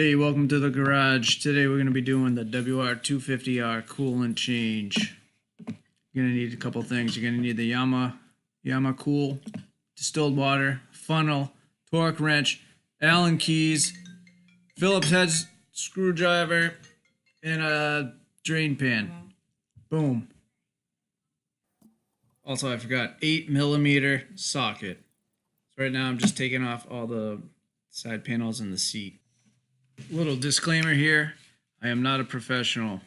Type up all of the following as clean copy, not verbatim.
Hey, welcome to the garage. Today we're going to be doing the WR250R coolant change. You're going to need a couple things. You're going to need the Yama Cool, distilled water, funnel, torque wrench, Allen keys, Phillips head screwdriver, and a drain pan. Boom. Also, I forgot 8mm socket. So right now I'm just taking off all the side panels and the seat. Little disclaimer here, I am not a professional.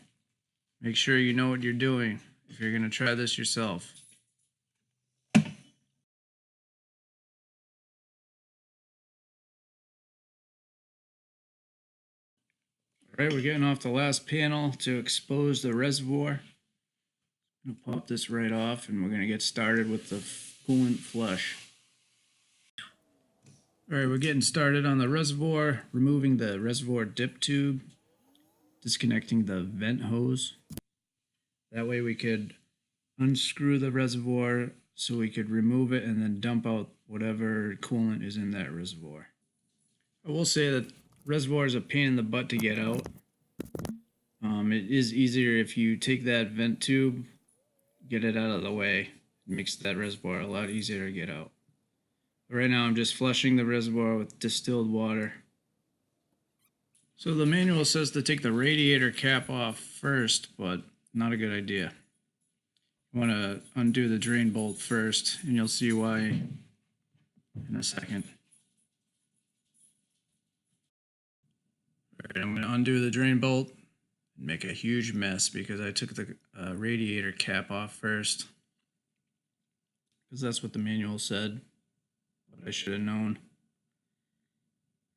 Make sure you know what you're doing if you're going to try this yourself. Alright, we're getting off the last panel to expose the reservoir. I'm going to pop this right off and we're going to get started with the coolant flush. Alright, we're getting started on the reservoir, removing the reservoir dip tube, disconnecting the vent hose. That way we could unscrew the reservoir so we could remove it and then dump out whatever coolant is in that reservoir. I will say that reservoir is a pain in the butt to get out. It is easier if you take that vent tube, get it out of the way. It makes that reservoir a lot easier to get out. But right now I'm just flushing the reservoir with distilled water. So the manual says to take the radiator cap off first, but not a good idea. You want to undo the drain bolt first, and you'll see why in a second. Alright, I'm going to undo the drain bolt and make a huge mess because I took the radiator cap off first. Because that's what the manual said, but I should have known.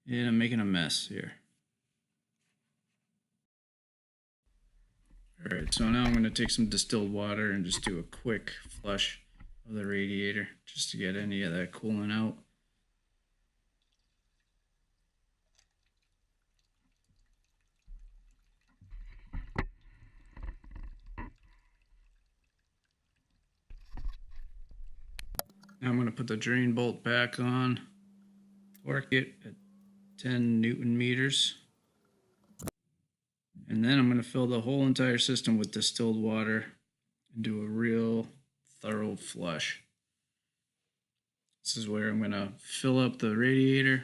And I'm making a mess here. Alright, so now I'm going to take some distilled water and just do a quick flush of the radiator just to get any of that coolant out. Now I'm going to put the drain bolt back on, torque it at 10 Newton meters. And then I'm going to fill the whole entire system with distilled water and do a real thorough flush. This is where I'm going to fill up the radiator,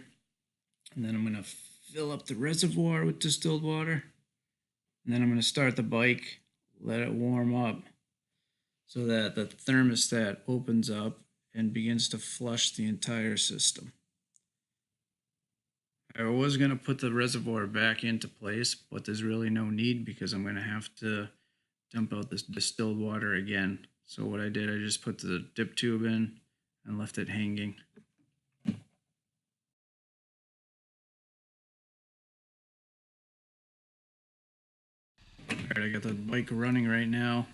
and then I'm going to fill up the reservoir with distilled water, and then I'm going to start the bike, let it warm up so that the thermostat opens up and begins to flush the entire system. I was going to put the reservoir back into place, but there's really no need because I'm going to have to dump out this distilled water again. So what I did, I just put the dip tube in and left it hanging. Alright, I got the bike running right now.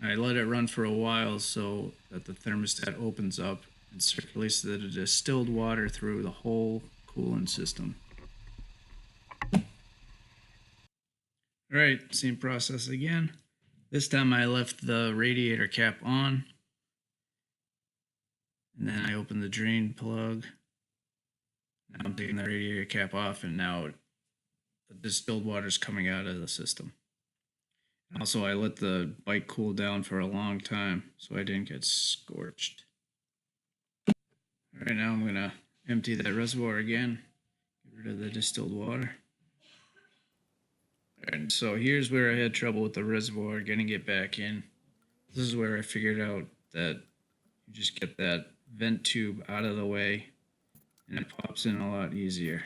I let it run for a while so that the thermostat opens up and circulates the distilled water through the whole coolant system. Alright, same process again. This time I left the radiator cap on. And then I opened the drain plug. Now I'm taking the radiator cap off, and now the distilled water is coming out of the system. Also, I let the bike cool down for a long time so I didn't get scorched. Alright, now I'm going to empty that reservoir again. Get rid of the distilled water. And so here's where I had trouble with the reservoir, getting it back in. This is where I figured out that you just get that vent tube out of the way and it pops in a lot easier.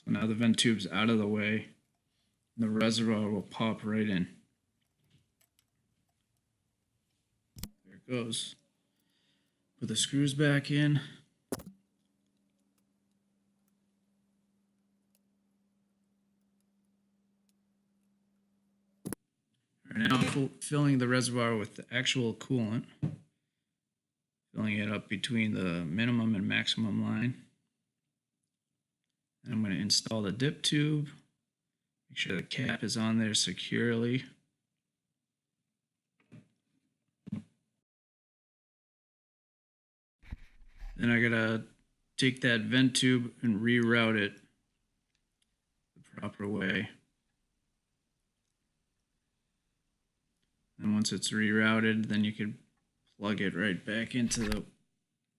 So now the vent tube's out of the way and the reservoir will pop right in. There it goes. Put the screws back in. Now I'm filling the reservoir with the actual coolant, filling it up between the minimum and maximum line. And I'm going to install the dip tube, make sure the cap is on there securely. Then I got to take that vent tube and reroute it the proper way. And once it's rerouted, then you can plug it right back into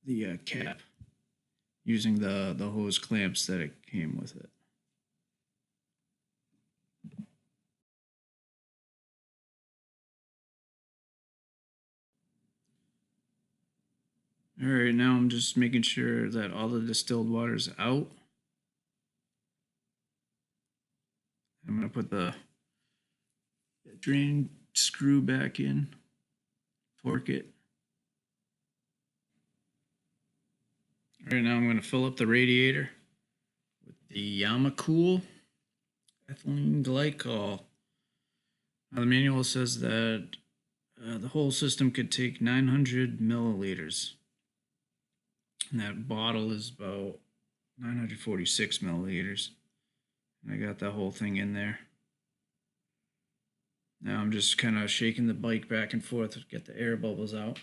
the cap using the hose clamps that it came with it. Alright, now I'm just making sure that all the distilled water is out. I'm going to put the drain screw back in, torque it. Alright, now I'm going to fill up the radiator with the Yamacool ethylene glycol. Now the manual says that the whole system could take 900 milliliters. And that bottle is about 946 milliliters. And I got that whole thing in there. Now I'm just kind of shaking the bike back and forth to get the air bubbles out.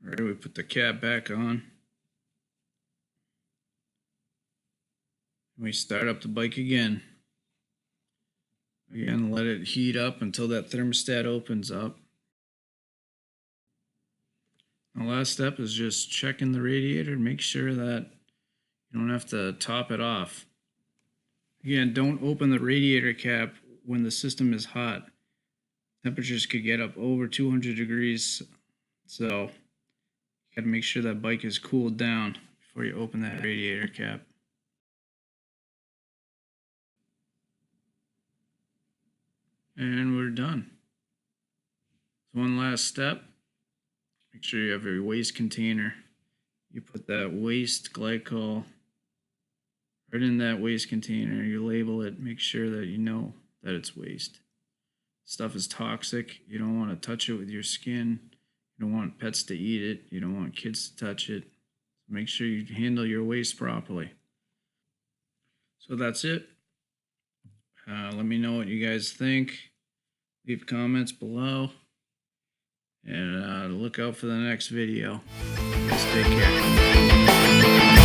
Alright, we put the cap back on. We start up the bike again. Again, let it heat up until that thermostat opens up. The last step is just checking the radiator to make sure that you don't have to top it off. Again, don't open the radiator cap when the system is hot. Temperatures could get up over 200 degrees, so you got to make sure that bike is cooled down before you open that radiator cap. And we're done. So one last step. Make sure you have your waste container. You put that waste glycol right in that waste container. You label it. Make sure that you know that it's waste. Stuff is toxic. You don't want to touch it with your skin. You don't want pets to eat it. You don't want kids to touch it. Make sure you handle your waste properly. So that's it. Let me know what you guys think. Leave comments below. And look out for the next video. Just take care.